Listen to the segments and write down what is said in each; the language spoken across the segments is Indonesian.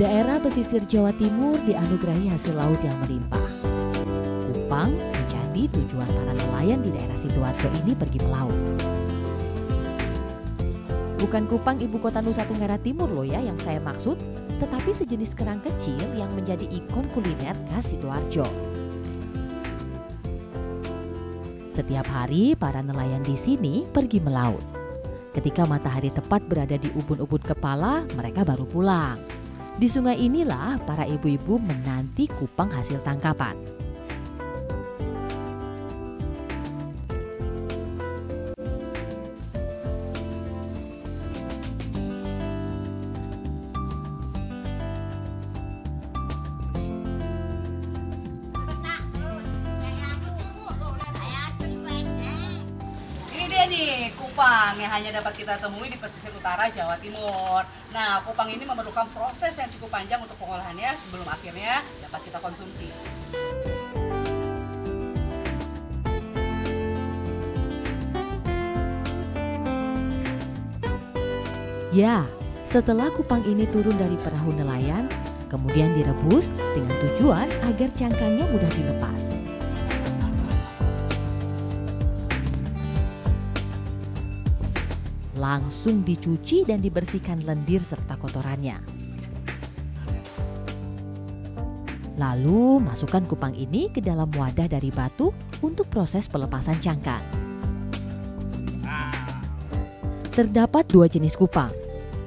Daerah pesisir Jawa Timur dianugerahi hasil laut yang melimpah. Kupang menjadi tujuan para nelayan di daerah Sidoarjo ini pergi melaut. Bukan Kupang ibu kota Nusa Tenggara Timur loh ya yang saya maksud, tetapi sejenis kerang kecil yang menjadi ikon kuliner khas Sidoarjo. Setiap hari para nelayan di sini pergi melaut. Ketika matahari tepat berada di ubun-ubun kepala, mereka baru pulang. Di sungai inilah para ibu-ibu menanti kupang hasil tangkapan. Nih, kupang yang hanya dapat kita temui di pesisir utara Jawa Timur. Nah, kupang ini memerlukan proses yang cukup panjang untuk pengolahannya sebelum akhirnya dapat kita konsumsi. Ya, setelah kupang ini turun dari perahu nelayan, kemudian direbus dengan tujuan agar cangkangnya mudah dilepas. Langsung dicuci dan dibersihkan lendir serta kotorannya. Lalu masukkan kupang ini ke dalam wadah dari batu untuk proses pelepasan cangkang. Terdapat dua jenis kupang,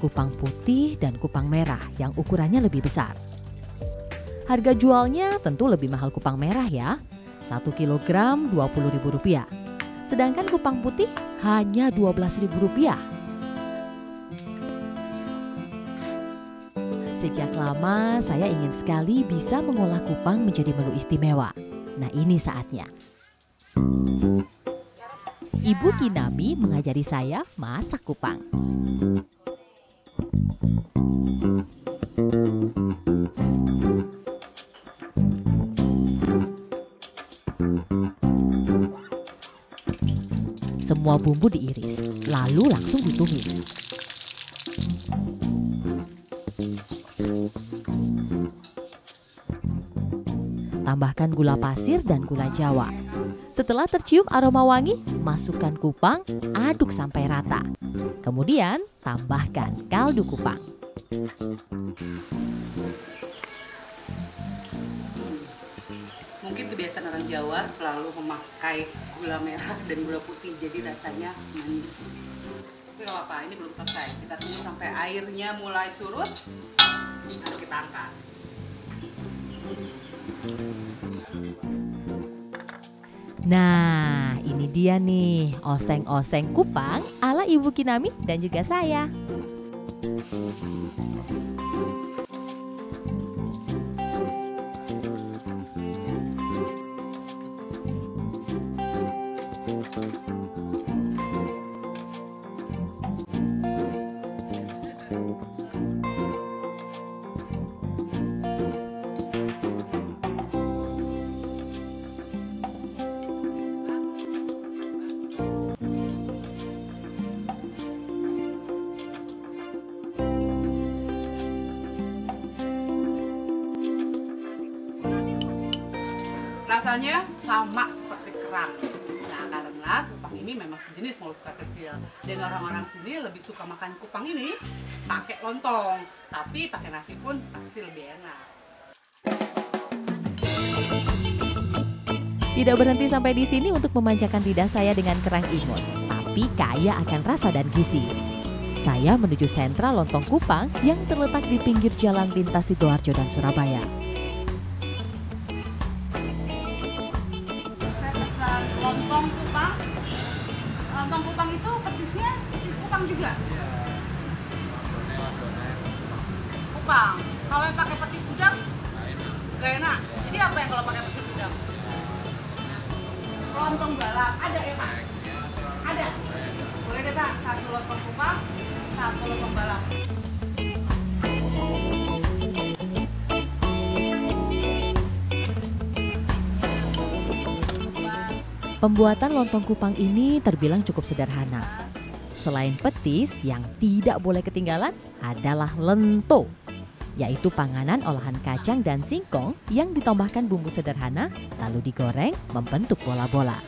kupang putih dan kupang merah yang ukurannya lebih besar. Harga jualnya tentu lebih mahal kupang merah ya, 1 kilogram Rp20.000. Sedangkan kupang putih hanya Rp12.000. Sejak lama saya ingin sekali bisa mengolah kupang menjadi menu istimewa. Nah ini saatnya. Ibu Kinami mengajari saya masak kupang. Semua bumbu diiris, lalu langsung ditumis. Tambahkan gula pasir dan gula Jawa. Setelah tercium aroma wangi, masukkan kupang, aduk sampai rata. Kemudian tambahkan kaldu kupang. Mungkin kebiasaan orang Jawa selalu memakai gula merah dan gula putih, jadi rasanya manis. Tapi gak apa-apa, ini belum selesai. Kita tunggu sampai airnya mulai surut, lalu kita angkat. Nah, ini dia nih oseng-oseng kupang ala Ibu Kinami dan juga saya. Rasanya sama seperti kerang. Nah, karena kupang ini memang sejenis moluska kecil dan orang-orang sini lebih suka makan kupang ini pakai lontong, tapi pakai nasi pun pasti lebih enak. Tidak berhenti sampai di sini untuk memanjakan lidah saya dengan kerang imut, tapi kaya akan rasa dan gizi. Saya menuju sentra lontong kupang yang terletak di pinggir jalan lintas Sidoarjo dan Surabaya. Lontong kupang. Lontong kupang itu petisnya petis kupang juga. Kupang. Kalau yang pakai petis udang, gak enak. Jadi apa yang kalau pakai petis udang? Lontong balap ada ya Pak? Ada. Boleh deh Pak, 1 lontong kupang, 1 lontong balap. Pembuatan lontong kupang ini terbilang cukup sederhana. Selain petis, yang tidak boleh ketinggalan adalah lento. yaitu panganan olahan kacang dan singkong yang ditambahkan bumbu sederhana lalu digoreng membentuk bola-bola.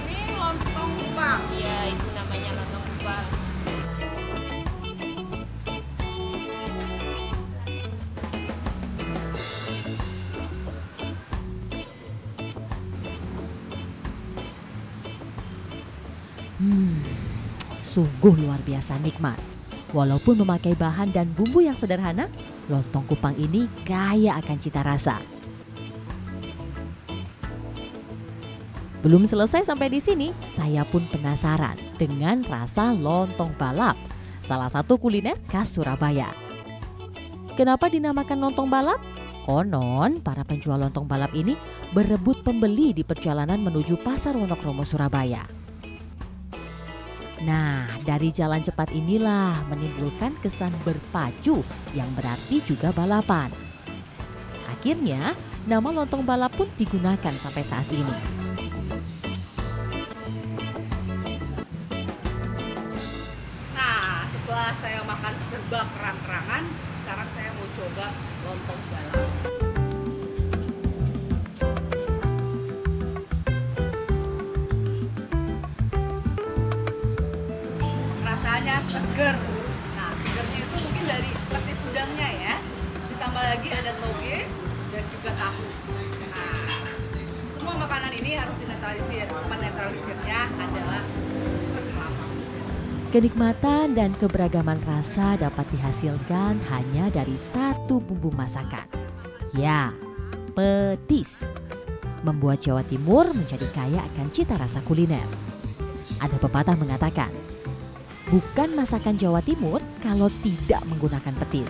Ini lontong kupang. Iya, itu namanya lontong kupang. Sungguh luar biasa nikmat. Walaupun memakai bahan dan bumbu yang sederhana, lontong kupang ini kaya akan cita rasa. Belum selesai sampai di sini, saya pun penasaran dengan rasa lontong balap, salah satu kuliner khas Surabaya. Kenapa dinamakan lontong balap? Konon, para penjual lontong balap ini berebut pembeli di perjalanan menuju Pasar Wonokromo, Surabaya. Nah, dari jalan cepat inilah menimbulkan kesan berpacu yang berarti juga balapan. Akhirnya, nama lontong balap pun digunakan sampai saat ini. Nah, setelah saya makan serba kerang-kerangan, sekarang saya mau coba lontong balap. Rasanya seger. Nah, segernya itu mungkin dari petis udangnya ya. Ditambah lagi ada toge dan juga tahu. Nah, semua makanan ini harus dinetralisir. Penetralisirnya adalah kelapa. Kenikmatan dan keberagaman rasa dapat dihasilkan hanya dari satu bumbu masakan. Ya, petis. Membuat Jawa Timur menjadi kaya akan cita rasa kuliner. Ada pepatah mengatakan, bukan masakan Jawa Timur kalau tidak menggunakan petis.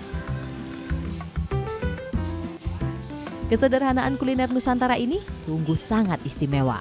Kesederhanaan kuliner Nusantara ini sungguh sangat istimewa.